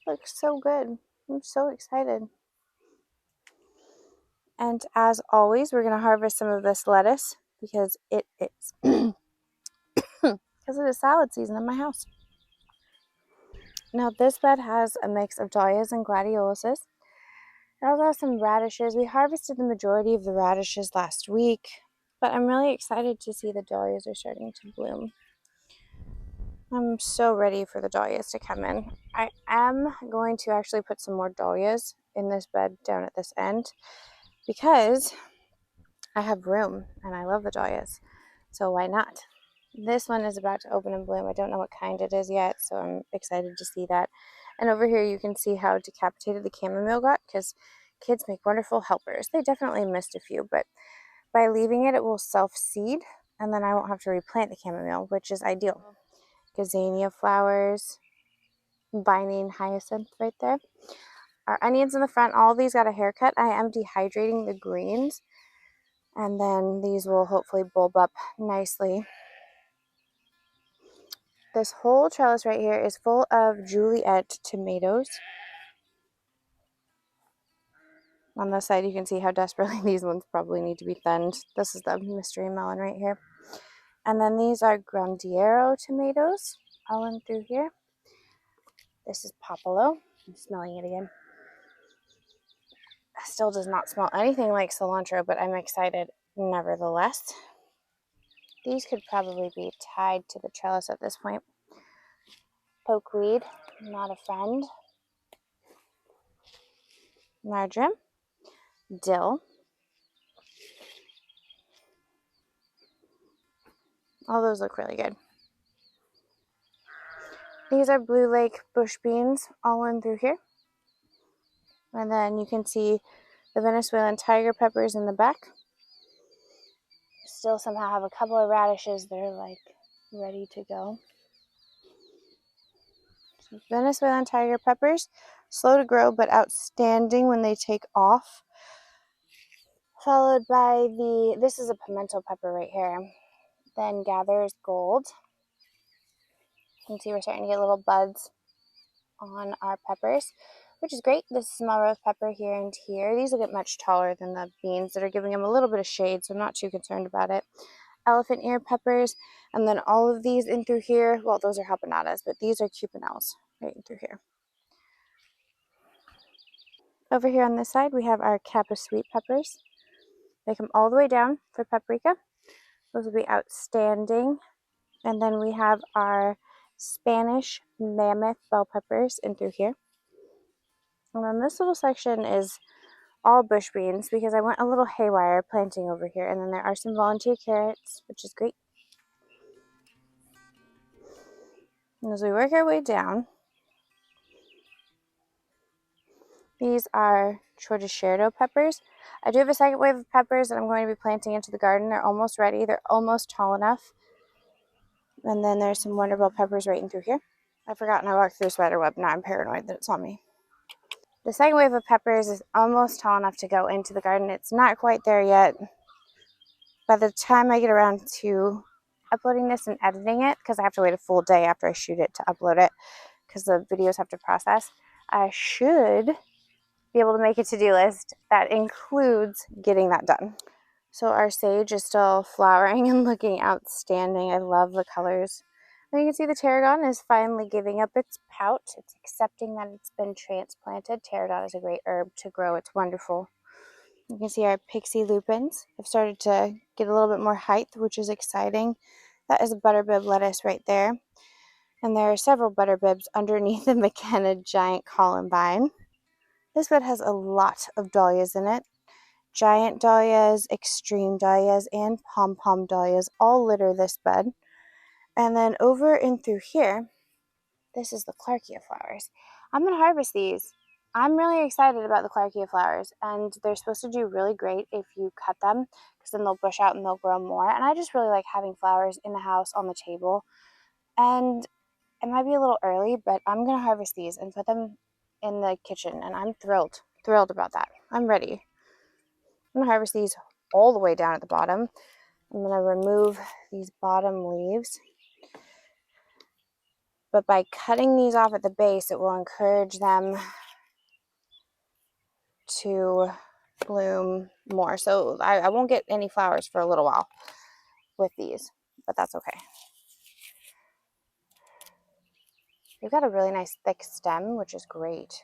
Looks so good. I'm so excited. And as always, we're going to harvest some of this lettuce because it is. Because it is salad season in my house. Now this bed has a mix of dahlias and gladioluses. It also has some radishes. We harvested the majority of the radishes last week, but I'm really excited to see the dahlias are starting to bloom. I'm so ready for the dahlias to come in. I am going to actually put some more dahlias in this bed down at this end because I have room and I love the dahlias. So why not? This one is about to open and bloom. I don't know what kind it is yet, so I'm excited to see that. And over here you can see how decapitated the chamomile got because kids make wonderful helpers. They definitely missed a few, but by leaving it, it will self-seed, and then I won't have to replant the chamomile, which is ideal. Gazania flowers, binding hyacinth right there. Our onions in the front, all of these got a haircut. I am dehydrating the greens, and then these will hopefully bulb up nicely. This whole trellis right here is full of Juliet tomatoes. On this side, you can see how desperately these ones probably need to be thinned. This is the mystery melon right here. And then these are Grandiero tomatoes all in through here. This is Popolo. I'm smelling it again. Still does not smell anything like cilantro, but I'm excited nevertheless. These could probably be tied to the trellis at this point. Pokeweed, not a friend. Marjoram, dill. All those look really good. These are Blue Lake bush beans all in through here. And then you can see the Venezuelan tiger peppers in the back. Still somehow have a couple of radishes that are like ready to go. So Venezuelan tiger peppers, slow to grow but outstanding when they take off. Followed by this is a pimento pepper right here. Then Gathers Gold. You can see we're starting to get little buds on our peppers, which is great. This small rose pepper here and here. These will get much taller than the beans that are giving them a little bit of shade, so I'm not too concerned about it. Elephant ear peppers, and then all of these in through here. Well, those are habaneras, but these are cupinels right in through here. Over here on this side, we have our Kappa sweet peppers. They come all the way down for paprika. Those will be outstanding. And then we have our Spanish mammoth bell peppers in through here. And then this little section is all bush beans because I went a little haywire planting over here. And then there are some volunteer carrots, which is great. And as we work our way down, these are Choricero peppers. I do have a second wave of peppers that I'm going to be planting into the garden. They're almost ready. They're almost tall enough. And then there's some wonder bell peppers right in through here. I've forgotten I walked through a spider web. Now I'm paranoid that it's on me. The second wave of peppers is almost tall enough to go into the garden. It's not quite there yet. By the time I get around to uploading this and editing it, because I have to wait a full day after I shoot it to upload it, because the videos have to process, I should be able to make a to-do list that includes getting that done. So our sage is still flowering and looking outstanding. I love the colors. And you can see the tarragon is finally giving up its pout. It's accepting that it's been transplanted. Tarragon is a great herb to grow. It's wonderful. You can see our pixie lupins have started to get a little bit more height, which is exciting. That is a butterbib lettuce right there. And there are several butterbibs underneath the McKenna giant columbine. This bed has a lot of dahlias in it. Giant dahlias, extreme dahlias, and pom-pom dahlias all litter this bed. And then over in through here, this is the Clarkia flowers. I'm going to harvest these. I'm really excited about the Clarkia flowers, and they're supposed to do really great if you cut them, because then they'll bush out and they'll grow more. And I just really like having flowers in the house on the table. And it might be a little early, but I'm going to harvest these and put them in the kitchen, and I'm thrilled about that. I'm ready. I'm going to harvest these all the way down at the bottom. I'm going to remove these bottom leaves. But by cutting these off at the base, it will encourage them to bloom more. So I won't get any flowers for a little while. with these, but that's okay. They've got a really nice thick stem, which is great.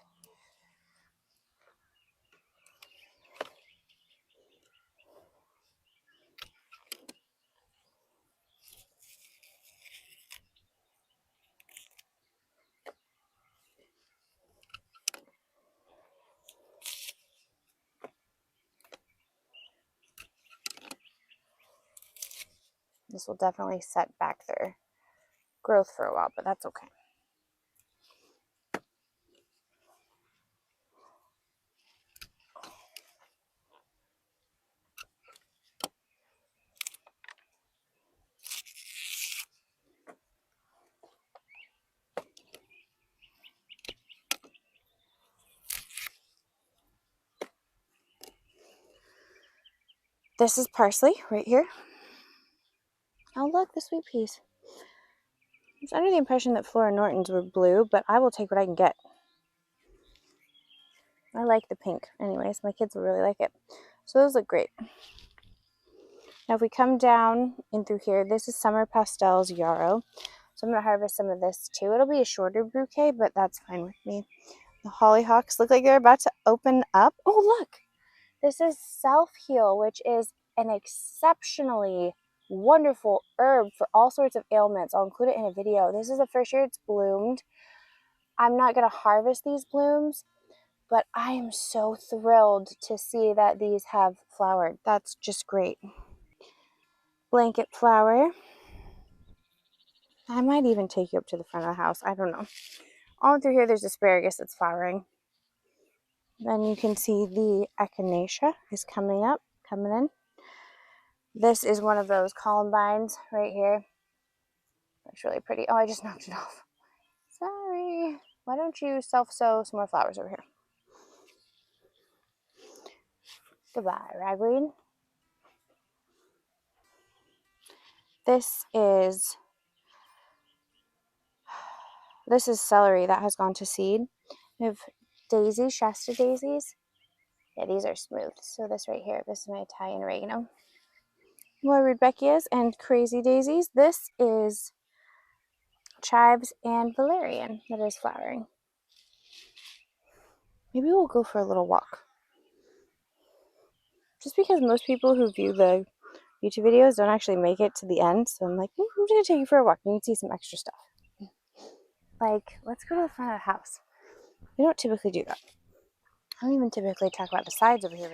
This will definitely set back their growth for a while, but that's okay. This is parsley right here. Oh, look, the sweet peas. I was under the impression that Flora Nortons were blue, but I will take what I can get. I like the pink. Anyways, my kids will really like it. So those look great. Now if we come down in through here, this is Summer Pastels Yarrow. So I'm going to harvest some of this too. It'll be a shorter bouquet, but that's fine with me. The hollyhocks look like they're about to open up. Oh, look! This is self-heal, which is an exceptionally wonderful herb for all sorts of ailments. I'll include it in a video. This is the first year it's bloomed. I'm not going to harvest these blooms, but I am so thrilled to see that these have flowered. That's just great. Blanket flower. I might even take you up to the front of the house. I don't know. All through here, there's asparagus that's flowering. Then you can see the echinacea is coming in. This is one of those columbines right here. It's really pretty. Oh, I just knocked it off. Sorry. Why don't you self-sow some more flowers over here? Goodbye, ragweed. This is celery that has gone to seed. We have daisies, Shasta daisies. Yeah, these are smooth. So this right here, this is my Italian oregano. More rudbeckias and crazy daisies. This is chives and valerian that is flowering. Maybe we'll go for a little walk. Just because most people who view the YouTube videos don't actually make it to the end, so I'm like, I'm just gonna take you for a walk. You can see some extra stuff. Like, let's go to the front of the house. We don't typically do that. I don't even typically talk about the sides over here.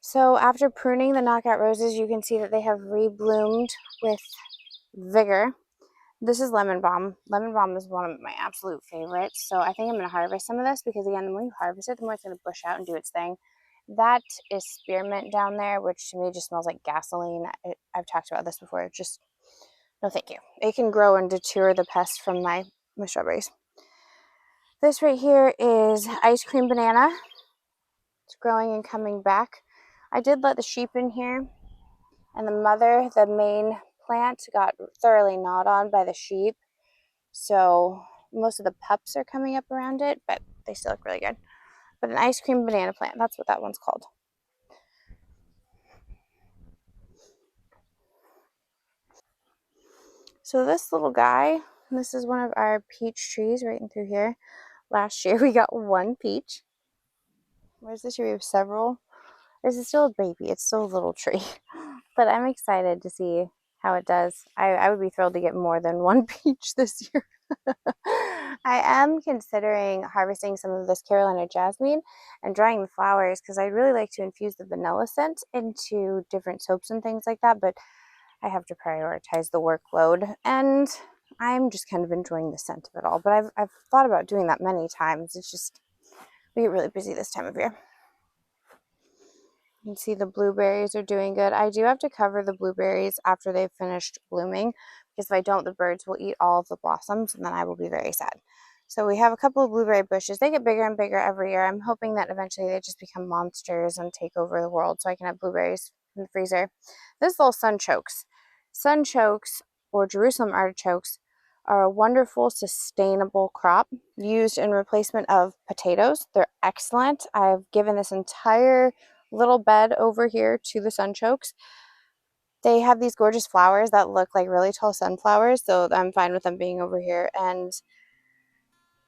So after pruning the knockout roses, you can see that they have rebloomed with vigor. This is lemon balm. Lemon balm is one of my absolute favorites. So I think I'm going to harvest some of this because, again, the more you harvest it, the more it's going to bush out and do its thing. That is spearmint down there, which to me just smells like gasoline. I've talked about this before. Just, no thank you. It can grow and deter the pest from my strawberries. This right here is ice cream banana. It's growing and coming back. I did let the sheep in here, and the main plant, got thoroughly gnawed on by the sheep. So most of the pups are coming up around it, but they still look really good. But an ice cream banana plant, that's what that one's called. So this little guy, this is one of our peach trees right in through here. Last year we got one peach. Whereas this year we have several. This is still a baby, it's still a little tree. But I'm excited to see how it does. I would be thrilled to get more than one peach this year. I am considering harvesting some of this Carolina jasmine and drying the flowers because I'd really like to infuse the vanilla scent into different soaps and things like that, but I have to prioritize the workload, and I'm just kind of enjoying the scent of it all. But I've thought about doing that many times. It's just, we get really busy this time of year. You can see the blueberries are doing good. I do have to cover the blueberries after they've finished blooming, because if I don't, the birds will eat all of the blossoms and then I will be very sad. So we have a couple of blueberry bushes. They get bigger and bigger every year. I'm hoping that eventually they just become monsters and take over the world so I can have blueberries in the freezer. This little sunchokes. Sunchokes, or Jerusalem artichokes, are a wonderful sustainable crop used in replacement of potatoes. They're excellent. I've given this entire little bed over here to the sunchokes. They have these gorgeous flowers that look like really tall sunflowers, so I'm fine with them being over here. And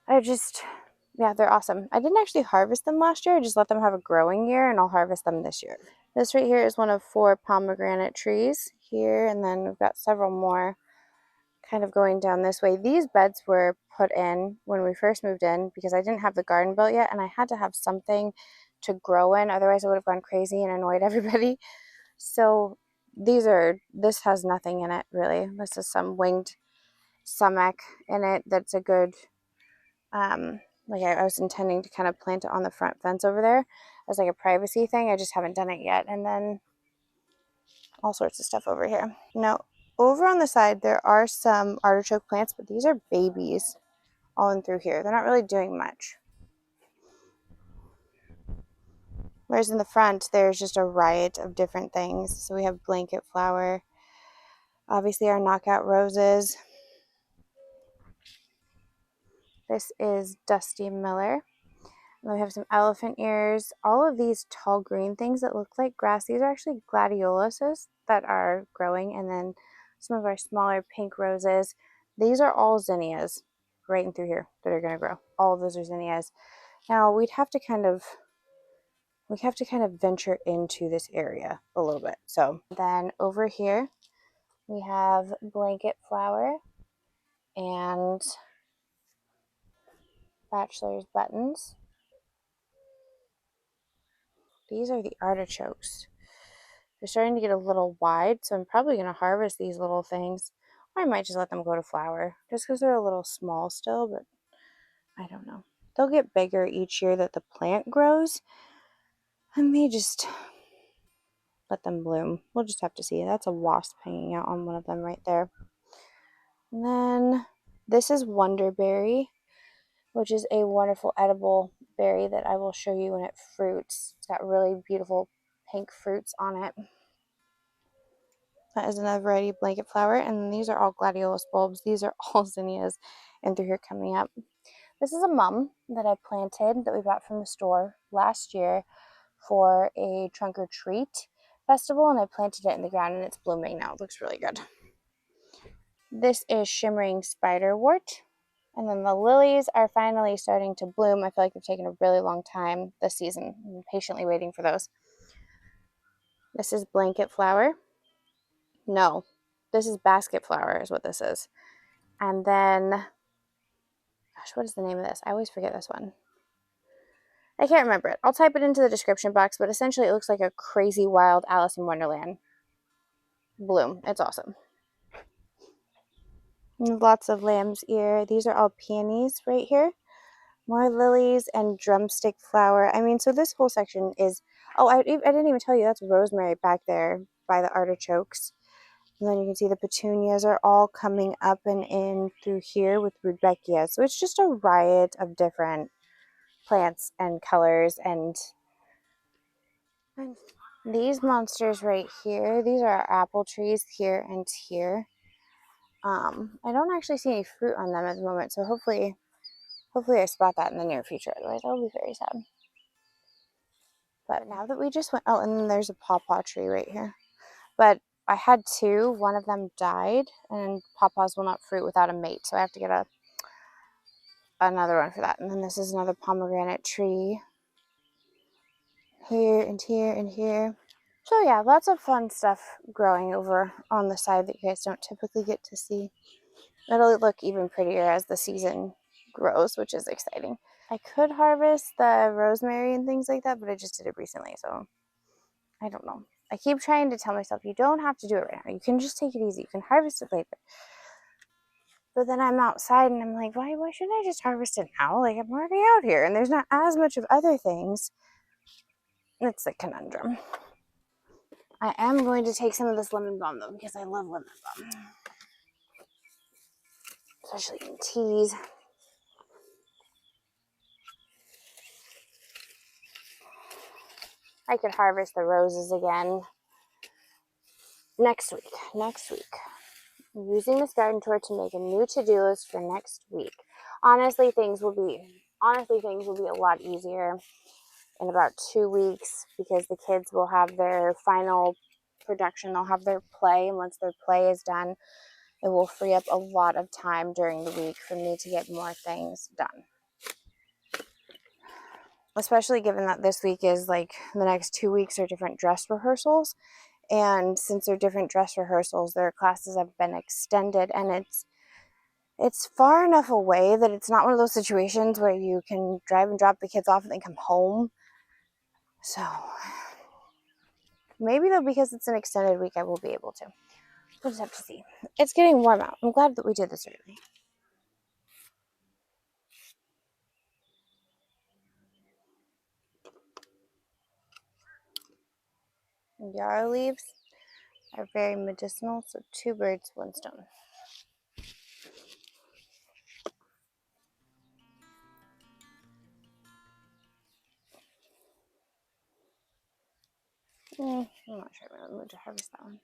I just, yeah, they're awesome. I didn't actually harvest them last year. I just let them have a growing year, and I'll harvest them this year. This right here is one of 4 pomegranate trees here, and then we've got several more kind of going down this way. These beds were put in when we first moved in because I didn't have the garden built yet, and I had to have something to grow in. Otherwise, I would have gone crazy and annoyed everybody. So this has nothing in it really. This is some winged sumac in it that's a good, like I was intending to kind of plant it on the front fence over there as like a privacy thing. I just haven't done it yet. And then all sorts of stuff over here. Now, over on the side, there are some artichoke plants, but these are babies all in through here. They're not really doing much. Whereas in the front, there's just a riot of different things. So we have blanket flower, obviously our knockout roses. This is Dusty Miller. And then we have some elephant ears. All of these tall green things that look like grass, these are actually gladioluses that are growing. And then some of our smaller pink roses. These are all zinnias right in through here that are going to grow. All of those are zinnias. Now we have to kind of venture into this area a little bit. So then over here we have blanket flower and bachelor's buttons. These are the artichokes. They're starting to get a little wide, so I'm probably going to harvest these little things. Or I might just let them go to flower, just because they're a little small still, but I don't know. They'll get bigger each year that the plant grows. I may just let them bloom. We'll just have to see. That's a wasp hanging out on one of them right there. And then this is Wonderberry, which is a wonderful edible berry that I will show you when it fruits. It's got really beautiful pink fruits on it. That is another variety of blanket flower, and these are all gladiolus bulbs. These are all zinnias and through here coming up. This is a mum that I planted that we bought from the store last year for a trunk or treat festival, and I planted it in the ground and it's blooming now. It looks really good. This is shimmering spiderwort. And then the lilies are finally starting to bloom. I feel like they've taken a really long time this season. I'm patiently waiting for those. This is blanket flower. No, this is basket flower is what this is. And then, gosh, what is the name of this? I always forget this one. I can't remember it. I'll type it into the description box, but essentially it looks like a crazy wild Alice in Wonderland bloom. It's awesome. Lots of lamb's ear. These are all peonies right here. More lilies and drumstick flower. I mean, so this whole section is, oh, I didn't even tell you, that's rosemary back there by the artichokes. And then you can see the petunias are all coming up and in through here with rudbeckia. So it's just a riot of different plants and colors. And these monsters right here, these are our apple trees here and here. I don't actually see any fruit on them at the moment, so hopefully I spot that in the near future. Otherwise, I'll be very sad. But now that we just went, oh, and then there's a pawpaw tree right here. But I had 2. One of them died, and pawpaws will not fruit without a mate, so I have to get another one for that. And then this is another pomegranate tree here and here and here. So yeah, lots of fun stuff growing over on the side that you guys don't typically get to see. It'll look even prettier as the season grows, which is exciting. I could harvest the rosemary and things like that, but I just did it recently, so I don't know. I keep trying to tell myself, you don't have to do it right now. You can just take it easy. You can harvest it later. But then I'm outside and I'm like, why shouldn't I just harvest it now? Like, I'm already out here and there's not as much of other things. It's a conundrum. I am going to take some of this lemon balm though, because I love lemon balm. Especially in teas. I could harvest the roses again next week. I'm using this garden tour to make a new to-do list for next week. Honestly, things will be a lot easier in about 2 weeks because the kids will have their final production. They'll have their play, and once their play is done, it will free up a lot of time during the week for me to get more things done. Especially given that this week is like the next 2 weeks are different dress rehearsals. And since they're different dress rehearsals, their classes have been extended, and it's far enough away that it's not one of those situations where you can drive and drop the kids off and then come home. So maybe though, because it's an extended week, I will be able to. We'll just have to see. It's getting warm out. I'm glad that we did this early. Yarrow leaves are very medicinal, so 2 birds, 1 stone. I'm not sure I'm in the mood to harvest that one.